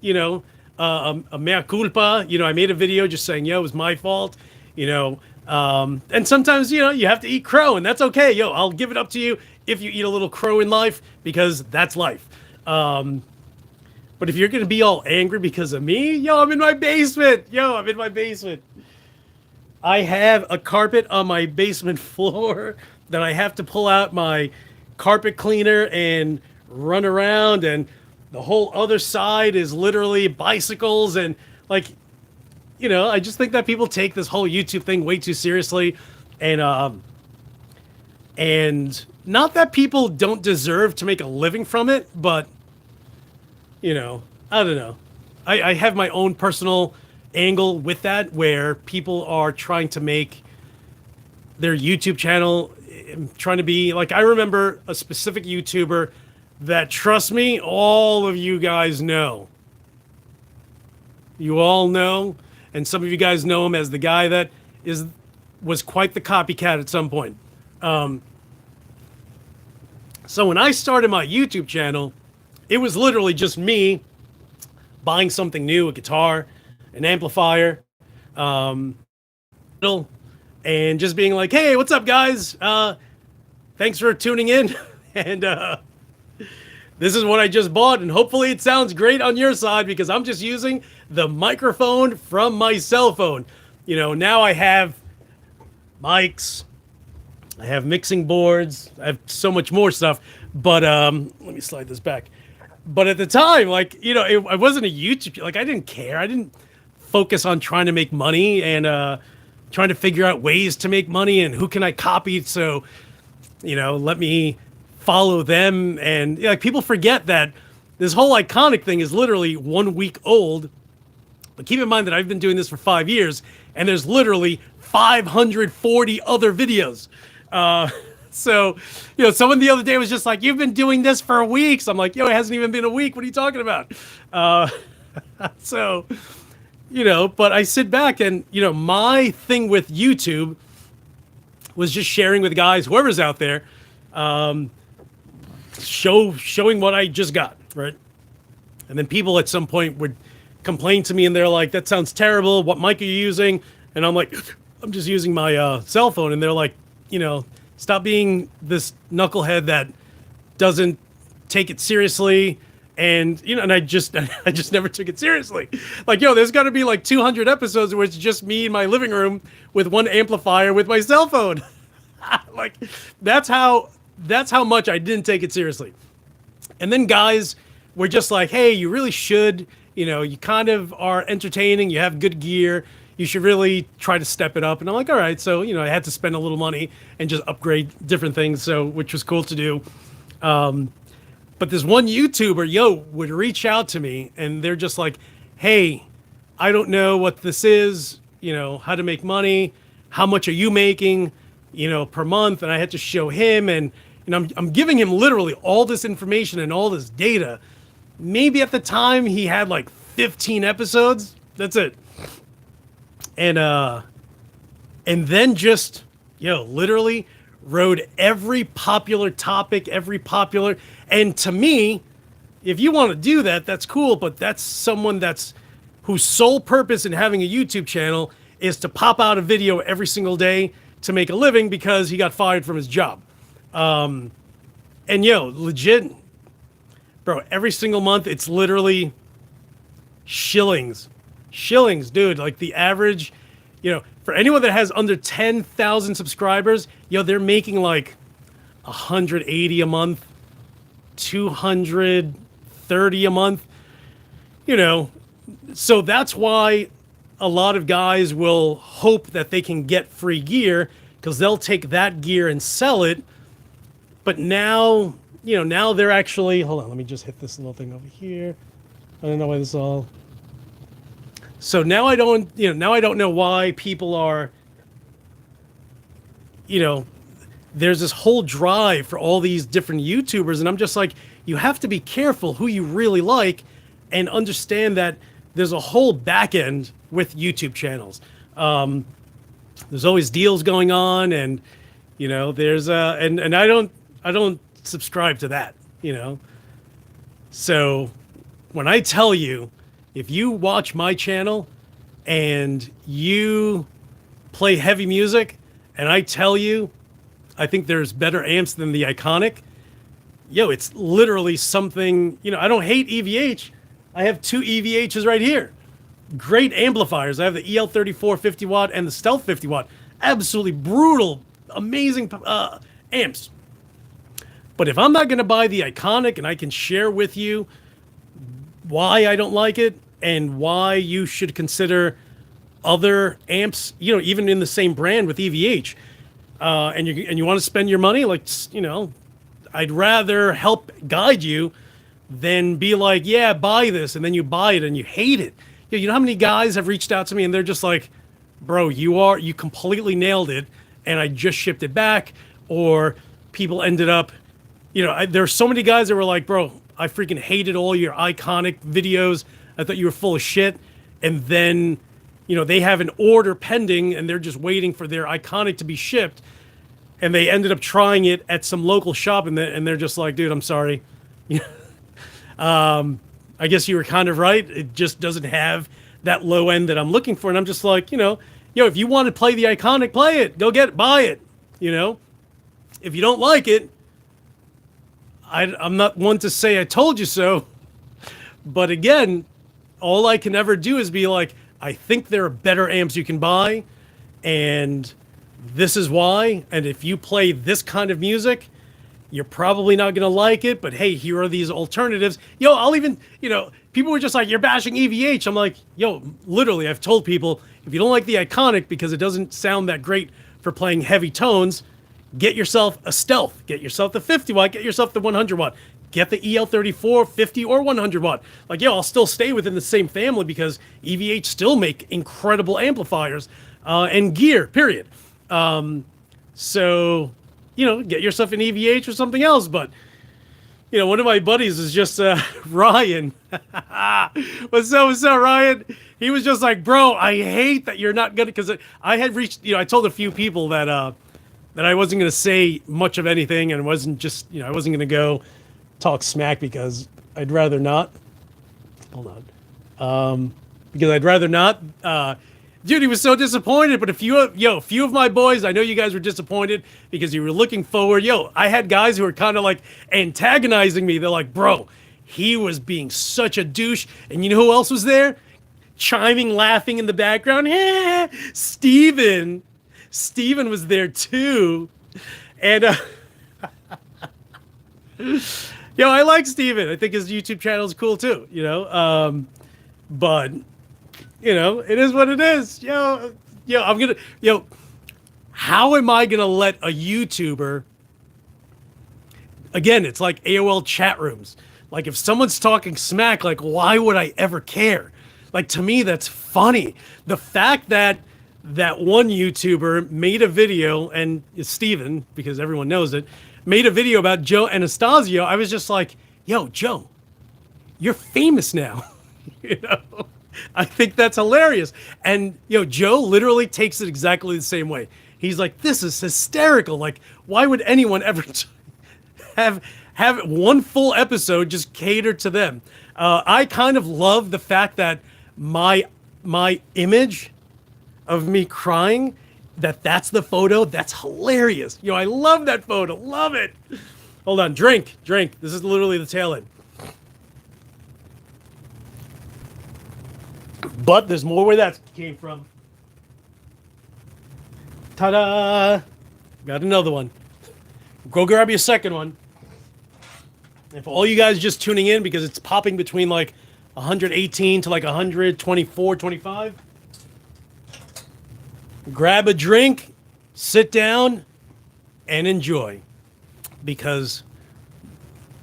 a mea culpa. I made a video just saying, it was my fault, and sometimes, you have to eat crow, and that's okay. I'll give it up to you if you eat a little crow in life, because that's life. But if you're going to be all angry because of me, I'm in my basement. I'm in my basement. I have a carpet on my basement floor that I have to pull out my carpet cleaner and run around, and the whole other side is literally bicycles. And like, I just think that people take this whole YouTube thing way too seriously. And not that people don't deserve to make a living from it, but, I don't know. I have my own personal angle with that, where people are trying to make their YouTube channel, trying to be like, I remember a specific YouTuber that, trust me, all of you guys know. You all know, and some of you guys know him as the guy that was quite the copycat at some point. So when I started my YouTube channel, it was literally just me buying something new, a guitar, an amplifier, and just being like, hey, what's up, guys? Thanks for tuning in. And this is what I just bought, and hopefully it sounds great on your side, because I'm just using the microphone from my cell phone. Now I have mics, I have mixing boards, I have so much more stuff. But let me slide this back. But at the time, like, I wasn't a YouTube, like, I didn't care. I didn't focus on trying to make money and trying to figure out ways to make money and who can I copy. So, let me follow them. And like, people forget that this whole Iconic thing is literally 1 week old. But keep in mind that I've been doing this for 5 years, and there's literally 540 other videos. So, someone the other day was just like, you've been doing this for weeks. I'm like, it hasn't even been a week. What are you talking about? So, but I sit back and, my thing with YouTube was just sharing with guys, whoever's out there, showing what I just got, right? And then people at some point would complain to me, and they're like, that sounds terrible. What mic are you using? And I'm like, I'm just using my cell phone. And they're like, stop being this knucklehead that doesn't take it seriously. And, and I just never took it seriously. Like, there's got to be like 200 episodes where it's just me in my living room with one amplifier with my cell phone. Like, that's how much I didn't take it seriously. And then guys were just like, hey, you really should, you kind of are entertaining. You have good gear. you should really try to step it up. And I'm like, all right. So, you know, I had to spend a little money and just upgrade different things. So, which was cool to do. But this one YouTuber, would reach out to me and they're just like, hey, I don't know what this is, you know, how to make money. How much are you making, you know, per month? And I had to show him and I'm giving him literally all this information and all this data. Maybe at the time he had like 15 episodes. That's it. And then just, literally wrote every popular topic, and to me, if you want to do that, that's cool, but that's someone whose sole purpose in having a YouTube channel is to pop out a video every single day to make a living because he got fired from his job. And legit, bro, every single month, it's literally shillings, dude. Like the average, for anyone that has under 10,000 subscribers, they're making like 180 a month, 230 a month, so that's why a lot of guys will hope that they can get free gear because they'll take that gear and sell it. But now, now they're actually, hold on, let me just hit this little thing over here. I don't know why this is all. So now I don't know why people are, there's this whole drive for all these different YouTubers. And I'm just like, you have to be careful who you really like and understand that there's a whole back end with YouTube channels. There's always deals going on and, there's and I don't subscribe to that, So when I tell you, if you watch my channel and you play heavy music and I tell you, I think there's better amps than the Iconic, it's literally something, I don't hate EVH. I have 2 EVHs right here. Great amplifiers. I have the EL34 50 watt and the Stealth 50 watt. Absolutely brutal, amazing amps. But if I'm not going to buy the Iconic and I can share with you why I don't like it and why you should consider other amps, even in the same brand with EVH, and you want to spend your money, like, I'd rather help guide you than be like, yeah, buy this, and then you buy it and you hate it. You know how many guys have reached out to me and they're just like, bro, you completely nailed it, and I just shipped it back. Or people ended up, there are so many guys that were like, bro, I freaking hated all your Iconic videos. I thought you were full of shit. And then, they have an order pending and they're just waiting for their Iconic to be shipped. And they ended up trying it at some local shop and they're just like, dude, I'm sorry. I guess you were kind of right. It just doesn't have that low end that I'm looking for. And I'm just like, if you want to play the Iconic, play it. Go get it, buy it. If you don't like it, I'm not one to say I told you so. But again, all I can ever do is be like, I think there are better amps you can buy, and this is why. And if you play this kind of music, you're probably not going to like it, but hey, here are these alternatives. I'll even, people were just like, you're bashing EVH. I'm like, literally, I've told people, if you don't like the Iconic because it doesn't sound that great for playing heavy tones, get yourself a Stealth, get yourself the 50 watt, get yourself the 100 watt, get the EL34, 50 or 100 watt. Like, I'll still stay within the same family because EVH still make incredible amplifiers and gear, period. So, get yourself an EVH or something else. But, one of my buddies is just Ryan. What's up, Ryan? He was just like, bro, I hate that you're not going to, because I had reached, I told a few people that I wasn't going to say much of anything and wasn't just, I wasn't going to go talk smack because I'd rather not. Hold on. Because I'd rather not. Dude, he was so disappointed, but a few of my boys, I know you guys were disappointed because you were looking forward. I had guys who were kind of like antagonizing me. They're like, bro, he was being such a douche. And you know who else was there? Chiming, laughing in the background. Steven was there too. And, I like Steven. I think his YouTube channel is cool too, but You know, it is what it is. I'm gonna, how am I gonna let a YouTuber? Again, it's like AOL chat rooms. Like if someone's talking smack, like why would I ever care? Like to me, that's funny. The fact that that one YouTuber made a video, and it's Steven, because everyone knows it, made a video about Joe Anastasio, I was just like, yo, Joe, you're famous now. You know? I think that's hilarious. And Joe literally takes it exactly the same way. He's like, this is hysterical. Like, why would anyone ever have one full episode just catered to them? I kind of love the fact that my image of me crying, that's the photo. That's hilarious. I love that photo. Love it. Hold on. Drink. This is literally the tail end. But there's more where that came from. Ta-da! Got another one. Go grab your second one. And for all you guys just tuning in, because it's popping between like 118 to like 124, 25. Grab a drink, sit down, and enjoy. Because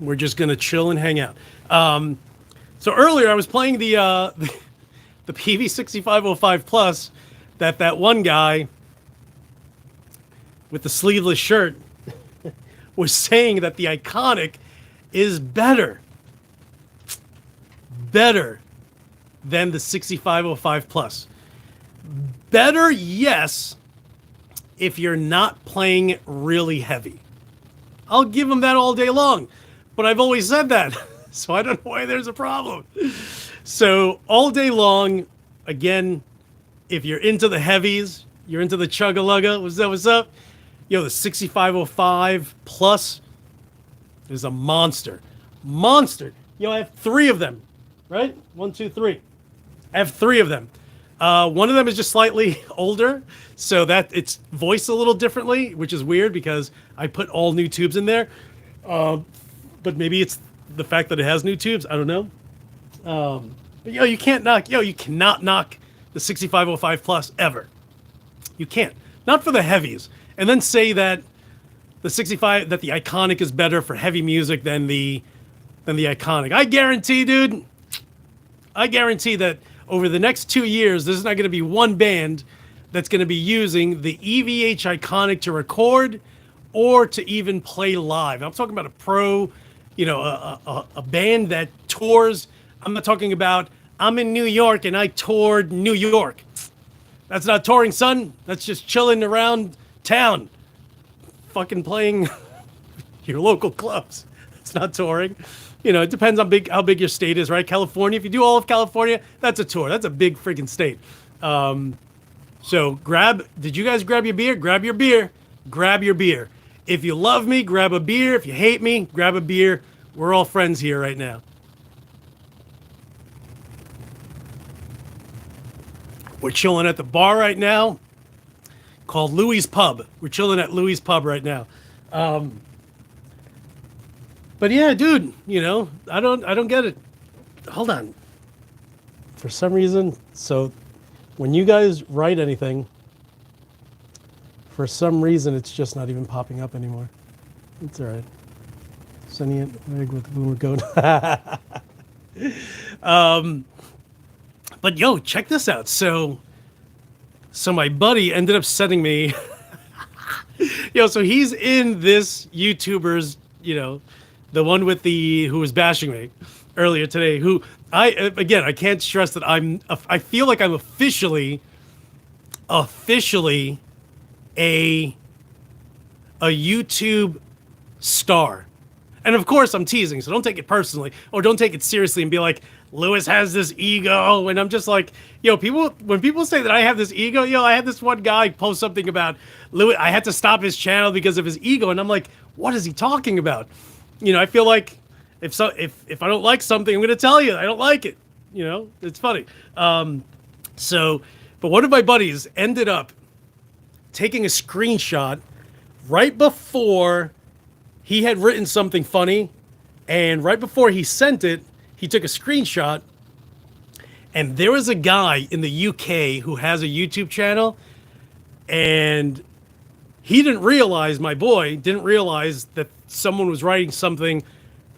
we're just going to chill and hang out. So earlier I was playing the PV6505 Plus that one guy with the sleeveless shirt was saying that the Iconic is better than the 6505 Plus. Better, yes, if you're not playing really heavy. I'll give him that all day long, but I've always said that, so I don't know why there's a problem. So all day long, again, if you're into the heavies, you're into the chugga-lugga, what's up? The 6505 Plus is a monster. I have 3 of them, right? 1, 2, 3. I have 3 of them. One of them is just slightly older, so that it's voiced a little differently, which is weird because I put all new tubes in there. But maybe it's the fact that it has new tubes. I don't know. But you cannot knock the 6505 Plus ever. You can't. Not for the heavies. And then say that the Iconic is better for heavy music than the Iconic. I guarantee, dude. That over the next 2 years, there's not going to be one band that's going to be using the EVH Iconic to record or to even play live. I'm talking about a pro, a band that tours. I'm not talking about I'm in New York and I toured New York. That's not touring, son. That's just chilling around town, fucking playing your local clubs. It's not touring. It depends on how big your state is, right? California, if you do all of California, that's a tour. That's a big freaking state. So did you guys grab your beer? Grab your beer. Grab your beer. If you love me, grab a beer. If you hate me, grab a beer. We're all friends here right now. We're chilling at the bar right now called Louie's Pub. We're chilling at Louie's Pub right now. But yeah, dude, I don't get it. Hold on. For some reason, so when you guys write anything, for some reason, it's just not even popping up anymore. It's all right. Sending it with the boomer goat. But yo, check this out. So my buddy ended up sending me, so he's in this YouTuber's, the one with who was bashing me earlier today, who I can't stress that I feel like I'm officially a YouTube star. And of course I'm teasing, so don't take it personally or don't take it seriously and be like, Lewis has this ego. And I'm just like, when people say that I have this ego, I had this one guy post something about Lewis. I had to stop his channel because of his ego. And I'm like, what is he talking about? I feel like if I don't like something, I'm going to tell you I don't like it. It's funny. But one of my buddies ended up taking a screenshot right before he had written something funny. And right before he sent it, he took a screenshot And there was a guy in the UK who has a YouTube channel, and he didn't realize, my boy didn't realize that someone was writing something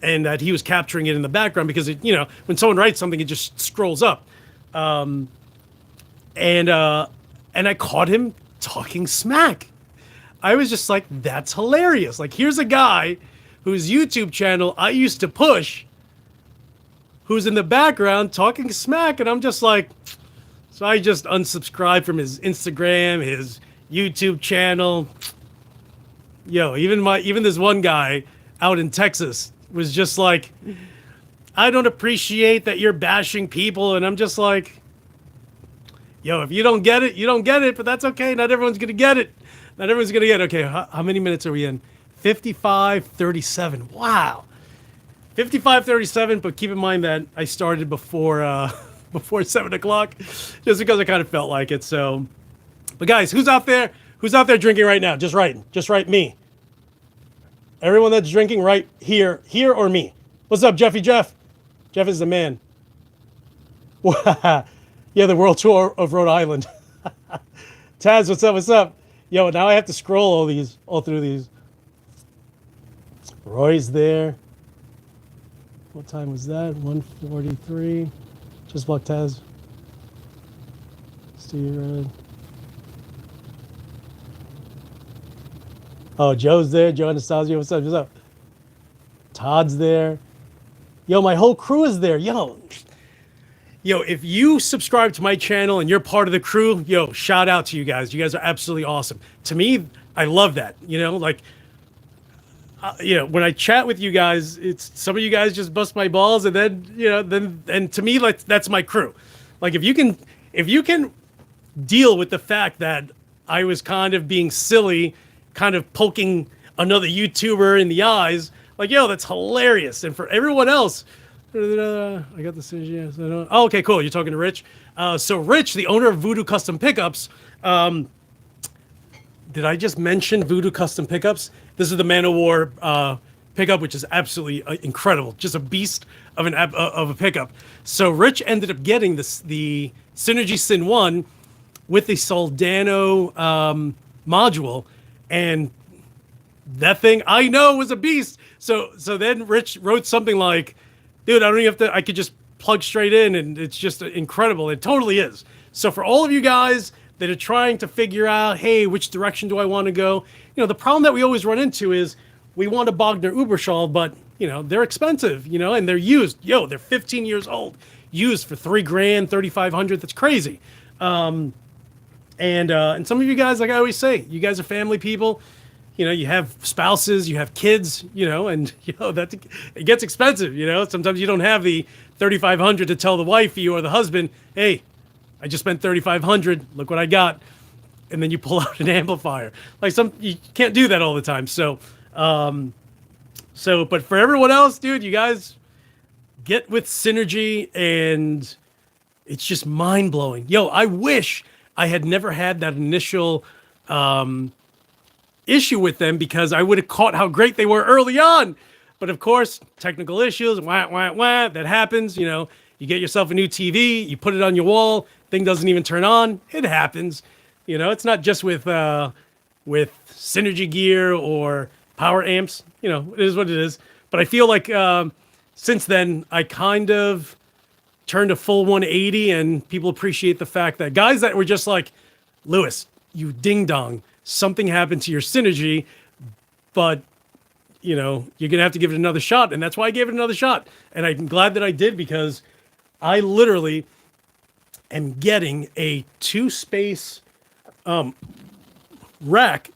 and that he was capturing it in the background, because it, you know, when someone writes something, it just scrolls up. And I caught him talking smack. I was just like, that's hilarious. Like, here's a guy whose YouTube channel I used to push, who's in the background talking smack, and I'm just like, so I just unsubscribed from his Instagram, his YouTube channel. Yo, even this one guy out in Texas was just like, I don't appreciate that you're bashing people, and I'm just like, yo, if you don't get it, you don't get it, but that's okay. Not everyone's gonna get it. Not everyone's gonna get it. Okay, how many minutes are we in? 55:37. Wow. 55:37, but keep in mind that I started before before 7 o'clock, just because I kind of felt like it. So, but guys, who's out there? Who's out there drinking right now? Just write me. Everyone that's drinking, right here or me. What's up, Jeffy Jeff? Jeff is the man. Yeah, the world tour of Rhode Island. Taz, what's up? What's up? Yo, now I have to scroll all through these. Roy's there. What time was that? 1:43. Just block Taz. Steve Red. Oh, Joe's there. Joe Anastasia, what's up? What's up? Todd's there. Yo, my whole crew is there. Yo, if you subscribe to my channel and you're part of the crew, yo, shout out to you guys. You guys are absolutely awesome. To me, I love that. You know, like, when I chat with you guys, it's some of you guys just bust my balls, and then, and to me, like, that's my crew. Like, if you can deal with the fact that I was kind of being silly, kind of poking another YouTuber in the eyes, like, yo, that's hilarious. And for everyone else, I got the synergy. Oh, okay, cool. You're talking to Rich. So Rich, the owner of Voodoo Custom Pickups. Did I just mention Voodoo Custom Pickups? This is the Man of War pickup, which is absolutely incredible. Just a beast of a pickup. So Rich ended up getting the Synergy Sin 1 with the Soldano module, and that thing I know was a beast. So then Rich wrote something like, dude, I don't even have to, I could just plug straight in, and it's just incredible. It totally is. So for all of you guys that are trying to figure out, hey, which direction do I want to go? You know, the problem that we always run into is we want a Bogner Uberschall, but, you know, they're expensive, you know, and they're used. Yo, they're 15 years old, used for $3,000, $3,500. That's crazy. And some of you guys, like I always say, you guys are family people. You know, you have spouses, you have kids, you know, and, you know, it gets expensive, you know. Sometimes you don't have the $3,500 to tell the wifey or the husband, hey, I just spent $3,500, look what I got. And then you pull out an amplifier. Like, you can't do that all the time. So, but for everyone else, dude, you guys get with Synergy, and it's just mind-blowing. Yo, I wish I had never had that initial issue with them, because I would have caught how great they were early on. But of course, technical issues, that happens. You know, you get yourself a new TV, you put it on your wall, thing doesn't even turn on. It happens. You know, it's not just with Synergy gear or power amps. You know, it is what it is. But I feel like since then, I kind of turned a full 180, and people appreciate the fact that guys that were just like, Lewis, you ding dong, something happened to your Synergy, but, you know, you're going to have to give it another shot. And that's why I gave it another shot. And I'm glad that I did, because I literally am getting a 2-space rack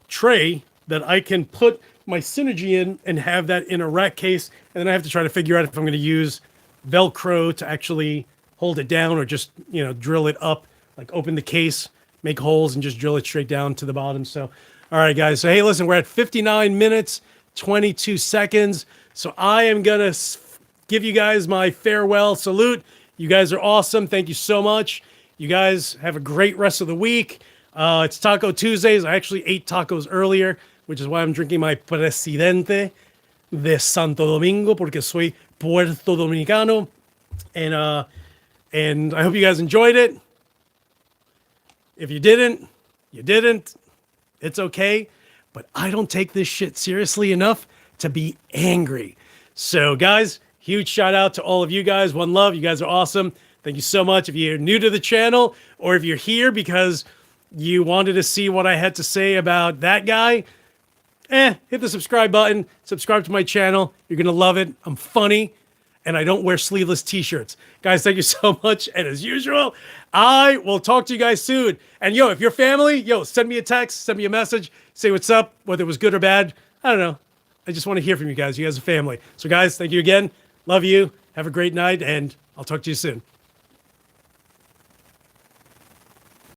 tray that I can put my Synergy in and have that in a rack case. And then I have to try to figure out if I'm going to use Velcro to actually hold it down, or just, you know, drill it up, like open the case, make holes, and just drill it straight down to the bottom. So, all right, guys. So, hey, listen, we're at 59 minutes, 22 seconds. So I am going to give you guys my farewell salute. You guys are awesome. Thank you so much. You guys have a great rest of the week. It's Taco Tuesdays. I actually ate tacos earlier, which is why I'm drinking my Presidente de Santo Domingo, porque soy Puerto Dominicano. And I hope you guys enjoyed it. If you didn't, you didn't. It's okay. But I don't take this shit seriously enough to be angry. So guys, huge shout out to all of you guys. One love. You guys are awesome. Thank you so much. If you're new to the channel or if you're here because you wanted to see what I had to say about that guy, hit the subscribe button. Subscribe to my channel. You're going to love it. I'm funny. And I don't wear sleeveless t-shirts. Guys, thank you so much. And as usual, I will talk to you guys soon. And yo, if you're family, send me a text, send me a message, say what's up, whether it was good or bad. I don't know. I just want to hear from you guys. You guys are family. So guys, thank you again. Love you. Have a great night, and I'll talk to you soon.